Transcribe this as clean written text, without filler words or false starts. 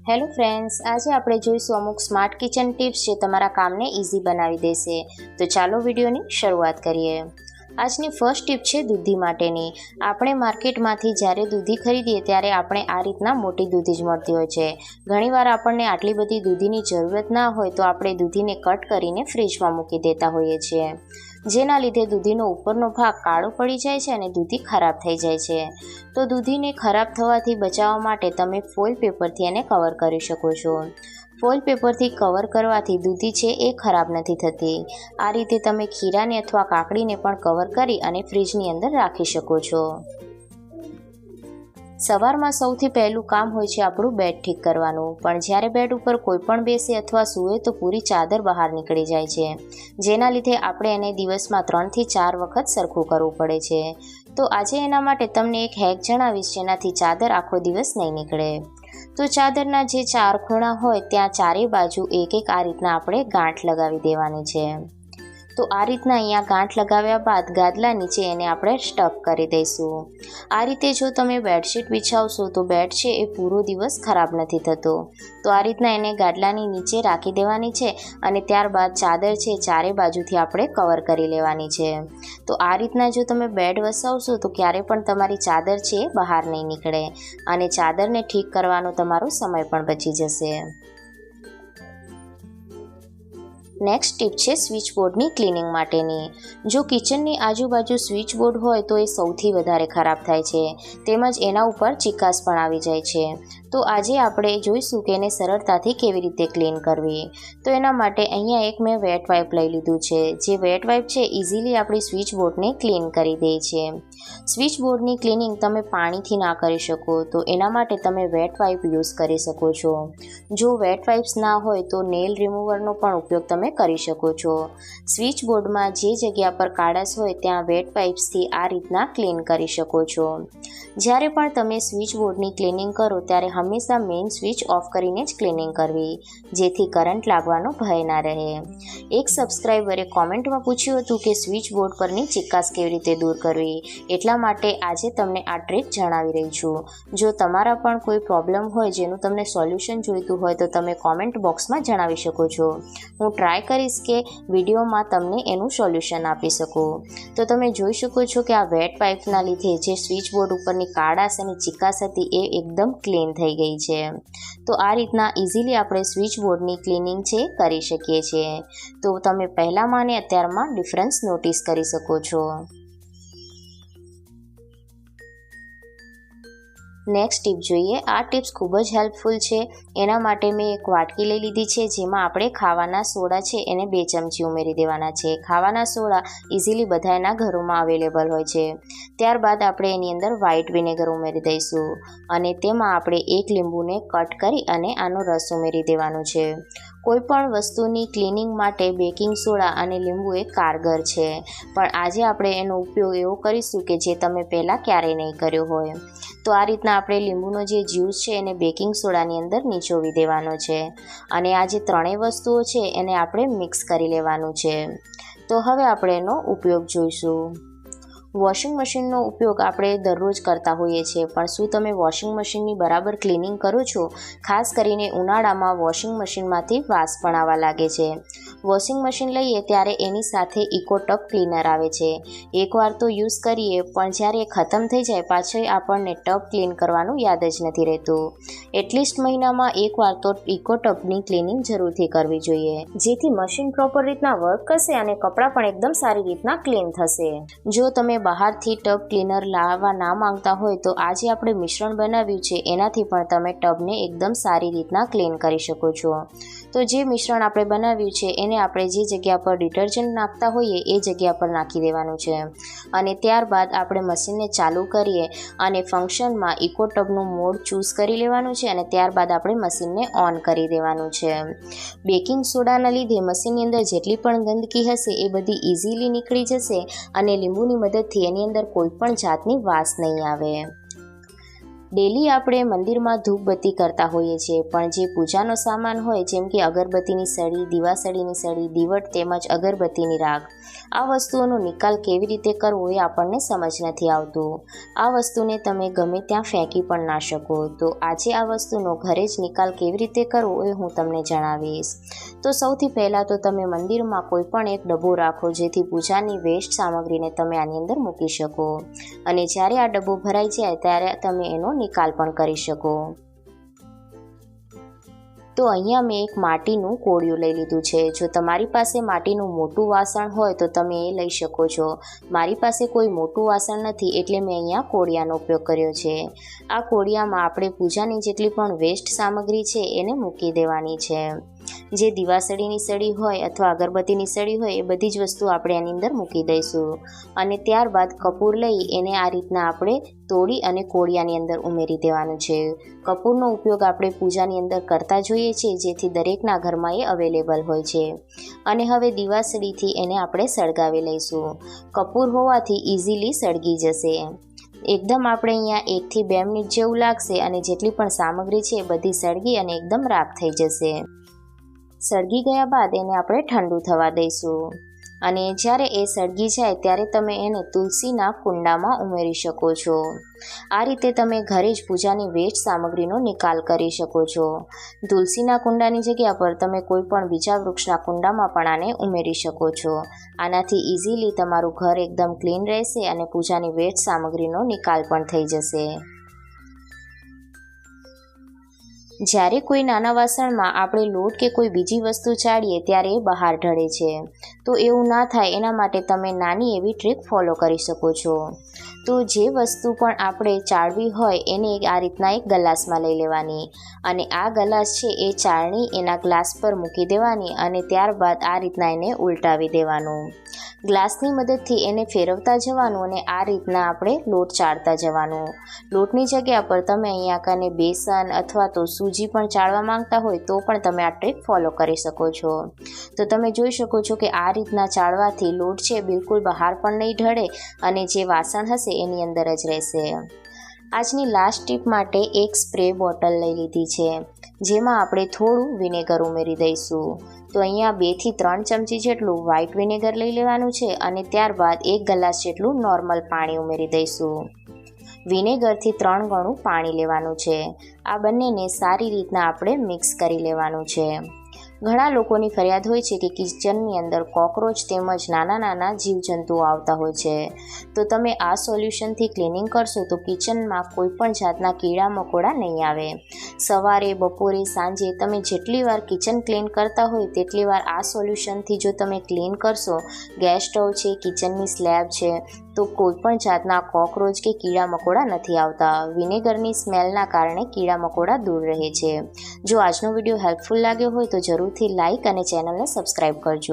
Hello friends, આજે આપણે જોઈશું અમુક સ્માર્ટ કિચન ટિપ્સ જે તમારા કામને ઇઝી બનાવી દેશે. તો ચાલો વિડીયોની શરૂઆત કરીએ. આજની ફર્સ્ટ ટિપ છે દૂધી માટેની. આપણે માર્કેટમાંથી જ્યારે દૂધી ખરીદીએ ત્યારે આપણે આ રીતના મોટી દૂધી જ મળતી હોય છે. ઘણીવાર આપણને આટલી બધી દૂધીની જરૂરત ના હોય તો આપણે દૂધીને કટ કરીને ફ્રીજમાં મૂકી દેતા હોઈએ છીએ, જેના લીધે દૂધીનો ઉપરનો ભાગ કાળો પડી જાય છે અને દૂધી ખરાબ થઈ જાય છે. તો દૂધીને ખરાબ થવાથી બચાવવા માટે તમે ફોઇલ પેપરથી એને કવર કરી શકો છો. ફોઇલ પેપરથી કવર કરવાથી દૂધી છે એ ખરાબ નથી થતી. આ રીતે તમે ખીરાને અથવા કાકડીને પણ કવર કરી અને ફ્રીજની અંદર રાખી શકો છો. સવારમાં સૌથી પહેલું કામ હોય છે આપણું બેડ ઠીક કરવાનું, પણ જ્યારે બેડ ઉપર કોઈ પણ બેસે અથવા સૂવે તો પૂરી ચાદર બહાર નીકળી જાય છે, જેના લીધે આપણે એને દિવસમાં 3 થી 4 વખત સરખું કરવું પડે છે. તો આજે એના માટે તમને એક હેક જણાવીશ જેનાથી ચાદર આખો દિવસ નહીં નીકળે. તો ચાદરના જે 4 ખૂણા હોય ત્યાં ચારે બાજુ એક આ રીતના આપણે ગાંઠ લગાવી દેવાની છે. તો આ રીતના અહીંયા ગાંઠ લગાવ્યા બાદ ગાદલા નીચે એને આપણે સ્ટક કરી દઈશું. આ રીતે જો તમે બેડશીટ બિછાવશો તો બેડ છે એ પૂરો દિવસ ખરાબ નથી થતો. તો આ રીતના એને ગાદલાની નીચે રાખી દેવાની છે અને ત્યારબાદ ચાદર છે ચારે બાજુથી આપણે કવર કરી લેવાની છે. તો આ રીતના જો તમે બેડ વસાવશો તો ક્યારે પણ તમારી ચાદર છે એ બહાર નહીં નીકળે અને ચાદરને ઠીક કરવાનો તમારો સમય પણ બચી જશે. નેક્સ્ટ ટીપ છે સ્વિચ બોર્ડની ક્લિનિંગ માટેની. જો કિચનની આજુબાજુ સ્વિચ બોર્ડ હોય તો એ સૌથી વધારે ખરાબ થાય છે, તેમજ એના ઉપર ચીકાશ પણ આવી જાય છે. તો આજે આપણે જોઈશું કે એને સરળતાથી કેવી રીતે ક્લીન કરવી. તો એના માટે અહીંયા એક મેં વેટ વાઇપ લઈ લીધું છે. જે વેટ વાઇપ છે ઇઝીલી આપણી સ્વિચ બોર્ડને ક્લીન કરી દે છે. સ્વિચ બોર્ડની ક્લિનિંગ તમે પાણીથી ના કરી શકો તો એના માટે તમે વેટ વાઇપ યુઝ કરી શકો છો. જો વેટ વાઇપ્સ ના હોય તો નેલ રિમૂવરનો પણ ઉપયોગ તમે કરી શકો છો. સ્વિચ બોર્ડમાં જે જગ્યા પર કાળાશ હોય ત્યાં વેટ વાઇપ્સથી આ રીતના ક્લીન કરી શકો છો. જ્યારે પણ તમે સ્વિચ બોર્ડની ક્લિનિંગ કરો ત્યારે હંમેશા મેઇન સ્વિચ ઓફ કરીને જ ક્લિનિંગ કરવી, જેથી કરંટ લાગવાનો ભય ના રહે. એક સબસ્ક્રાઈબરે કોમેન્ટમાં પૂછ્યું હતું કે સ્વિચ બોર્ડ પરની ચીકાશ કેવી રીતે દૂર કરવી, એટલા માટે આજે તમને આ ટ્રીક જણાવી રહી છું. જો તમારા પણ કોઈ પ્રોબ્લેમ હોય જેનું તમને સોલ્યુશન જોઈતું હોય તો તમે કોમેન્ટ બોક્સમાં જણાવી શકો છો. હું ટ્રાય કરીશ કે વિડીયોમાં તમને એનું સોલ્યુશન આપી શકું. તો તમે જોઈ શકો છો કે આ વેટ પાઇપના લીધે જે સ્વિચ બોર્ડ ઉપરની કાળાશ અને ચીકાશ હતી એ એકદમ ક્લીન થઈ ગઈ છે. તો આ રીતના ઇઝીલી આપણે સ્વિચ બોર્ડની ક્લિનિંગ છે કરી શકીએ છીએ. તો તમે પહેલાંમાં અને અત્યારમાં ડિફરન્સ નોટિસ કરી શકો છો. નેક્સ્ટ ટીપ જોઈએ. આ ટિપ્સ ખૂબ જ હેલ્પફુલ છે. એના માટે મેં એક વાટકી લઈ લીધી છે જેમાં આપણે ખાવાના સોડા છે એને 2 ચમચી ઉમેરી દેવાના છે. ખાવાના સોડા ઇઝીલી બધાના ઘરોમાં અવેલેબલ હોય છે. ત્યારબાદ આપણે એની અંદર વ્હાઇટ વિનેગર ઉમેરી દઈશું અને તેમાં આપણે 1 લીંબુને કટ કરી અને આનો રસ ઉમેરી દેવાનો છે. કોઈપણ વસ્તુની ક્લિનિંગ માટે બેકિંગ સોડા અને લીંબુ એ કારગર છે, પણ આજે આપણે એનો ઉપયોગ એવો કરીશું કે જે તમે પહેલાં ક્યારેય નહીં કર્યો હોય. તો આ રીતના આપણે લીંબુનો જે જ્યુસ છે એને બેકિંગ સોડાની અંદર નીચોવી દેવાનો છે અને આ જે ત્રણેય વસ્તુઓ છે એને આપણે મિક્સ કરી લેવાનું છે. તો હવે આપણે એનો ઉપયોગ જોઈશું. વોશિંગ મશીનનો ઉપયોગ આપણે દરરોજ કરતા હોઈએ છીએ, પણ શું તમે વોશિંગ મશીનની બરાબર ક્લિનિંગ કરો છો? ખાસ કરીને ઉનાળામાં વોશિંગ મશીનમાંથી વાસ પણ આવવા લાગે છે. વોશિંગ મશીન લઈએ ત્યારે એની સાથે ઇકો ટબ ક્લીનર આવે છે. એકવાર તો યુઝ કરીએ પણ જ્યારે એ ખતમ થઈ જાય પાછળ આપણને ટબ ક્લીન કરવાનું યાદ જ નથી રહેતું. એટલીસ્ટ મહિનામાં એકવાર તો ઇકો ટબની ક્લિનિંગ જરૂરથી કરવી જોઈએ, જેથી મશીન પ્રોપર રીતના વર્ક કરશે અને કપડાં પણ એકદમ સારી રીતના ક્લીન થશે. જો તમે બહારથી ટબ ક્લીનર લાવવા ના માંગતા હોય તો આજે આપણે મિશ્રણ બનાવ્યું છે એનાથી પણ તમે ટબને એકદમ સારી રીતના ક્લીન કરી શકો છો. તો જે મિશ્રણ આપણે બનાવ્યું છે એને આપણે જે જગ્યા પર ડિટર્જન્ટ નાખતા હોઈએ એ જગ્યા પર નાખી દેવાનું છે અને ત્યારબાદ આપણે મશીનને ચાલુ કરીએ અને ફંક્શનમાં ઇકો ટબનું મોડ ચૂઝ કરી લેવાનું છે અને ત્યારબાદ આપણે મશીનને ઓન કરી દેવાનું છે. બેકિંગ સોડાના લીધે મશીનની અંદર જેટલી પણ ગંદકી હશે એ બધી ઇઝીલી નીકળી જશે અને લીંબુની મદદથી એની અંદર કોઈ પણ જાતની વાસ નહીં આવે. ડેલી આપણે મંદિરમાં ધૂપબત્તી કરતા હોઈએ છીએ, પણ જે પૂજાનો સામાન હોય જેમ કે અગરબત્તીની સળી, દીવાસળીની સળી, દીવટ તેમજ અગરબત્તીની રાખ, આ વસ્તુઓનો નિકાલ કેવી રીતે કરવો એ આપણને સમજ નથી આવતું. આ વસ્તુને તમે ગમે ત્યાં ફેંકી પણ ના શકો. તો આજે આ વસ્તુનો ઘરે જ નિકાલ કેવી રીતે કરવો એ હું તમને જણાવીશ. તો સૌથી પહેલાં તો તમે મંદિરમાં કોઈ પણ એક ડબ્બો રાખો, જેથી પૂજાની વેસ્ટ સામગ્રીને તમે આની અંદર મૂકી શકો અને જ્યારે આ ડબ્બો ભરાઈ જાય ત્યારે તમે એનો નિકાલ પણ કરી શકો. તો અહીંયા મેં એક માટીનું કોળિયું લઈ લીધું છે. જો તમારી પાસે માટીનું મોટું વાસણ હોય તો તમે એ લઈ શકો છો. મારી પાસે કોઈ મોટું વાસણ નથી એટલે મેં અહીંયા કોળિયાનો ઉપયોગ કર્યો છે. આ કોળિયામાં આપણે પૂજાની જેટલી પણ વેસ્ટ સામગ્રી છે એને મૂકી દેવાની છે. જે દીવાસળીની સળી હોય અથવા અગરબત્તીની સળી હોય એ બધી જ વસ્તુ આપણે એની અંદર મૂકી દઈશું અને ત્યારબાદ કપૂર લઈ એને આ રીતના આપણે તોડી અને કોળિયાની અંદર ઉમેરી દેવાનું છે. કપૂરનો ઉપયોગ આપણે પૂજાની અંદર કરતા જોઈએ છીએ, જેથી દરેકના ઘરમાં એ અવેલેબલ હોય છે. અને હવે દીવાસળીથી એને આપણે સળગાવી લઈશું. કપૂર હોવાથી ઇઝીલી સળગી જશે. એકદમ આપણે અહીંયા 1 થી 2 મિનિટ જેવું લાગશે અને જેટલી પણ સામગ્રી છે એ બધી સળગી અને એકદમ રાખ થઈ જશે. સળગી ગયા બાદ એને આપણે ઠંડુ થવા દઈશું અને જ્યારે એ સળગી જાય ત્યારે તમે એને તુલસીના કુંડામાં ઉમેરી શકો છો. આ રીતે તમે ઘરે જ પૂજાની વેસ્ટ સામગ્રીનો નિકાલ કરી શકો છો. તુલસીના કુંડાની જગ્યા પર તમે કોઈ પણ બીજા વૃક્ષના કુંડામાં પણ આને ઉમેરી શકો છો. આનાથી ઇઝીલી તમારું ઘર એકદમ ક્લીન રહેશે અને પૂજાની વેસ્ટ સામગ્રીનો નિકાલ પણ થઈ જશે. જ્યારે કોઈ નાના વાસણમાં આપણે લોટ કે કોઈ બીજી વસ્તુ ચાળીએ ત્યારે એ બહાર ઢળે છે. તો એવું ના થાય એના માટે તમે નાની એવી ટ્રીક ફોલો કરી શકો છો. તો જે વસ્તુ પણ આપણે ચાળવી હોય એને આ રીતના એક ગ્લાસમાં લઈ લેવાની અને આ ગ્લાસ છે એ ચાળણી એના ગ્લાસ પર મૂકી દેવાની અને ત્યારબાદ આ રીતના એને ઉલટાવી દેવાનું. ગ્લાસની મદદથી એને ફેરવતા જવાનું અને આ રીતના આપણે લોટ ચાળતા જવાનું. લોટની જગ્યા પર તમે અહીંયા કને બેસન અથવા તો સૂજી પણ ચાળવા માંગતા હોય તો પણ તમે આ ટ્રીક ફોલો કરી શકો છો. તો તમે જોઈ શકો છો કે આ રીતના ચાળવાથી લોટ છે બિલકુલ બહાર પણ નહીં ઢળે અને જે વાસણ હશે એની અંદર જ રહેશે. આજની લાસ્ટ ટીપ માટે એક સ્પ્રે બોટલ લઈ લીધી છે, જેમાં આપણે થોડું વિનેગર ઉમેરી દઈશું. તો અહીંયા 2 થી 3 ચમચી જેટલું વ્હાઇટ વિનેગર લઈ લેવાનું છે અને ત્યારબાદ 1 ગ્લાસ જેટલું નોર્મલ પાણી ઉમેરી દઈશું. વિનેગરથી 3 ગણું પાણી લેવાનું છે. આ બંનેને સારી રીતના આપણે મિક્સ કરી લેવાનું છે. ઘણા લોકોની ફરિયાદ હોય છે કે કિચનની અંદર કોકરોચ તેમજ નાના જીવજંતુઓ આવતા હોય છે. તો તમે આ સોલ્યુશનથી ક્લિનિંગ કરશો તો કિચનમાં કોઈ પણ જાતના કીડા મકોડા નહીં આવે. સવારે, બપોરે, સાંજે તમે જેટલી વાર કિચન ક્લીન કરતા હોય તેટલી વાર આ સોલ્યુશનથી જો તમે ક્લીન કરશો, ગેસ સ્ટવ છે, કિચનની સ્લેબ છે, તો કોઈ પણ જાતના કોકરોચ કે કીડા મકોડા નથી આવતા. વિનેગરની સ્મેલના કારણે કીડા મકોડા દૂર રહે છે. જો આજનો વિડીયો હેલ્પફુલ લાગ્યો હોય તો જરૂરથી લાઇક અને ચેનલને સબસ્ક્રાઈબ કરજો.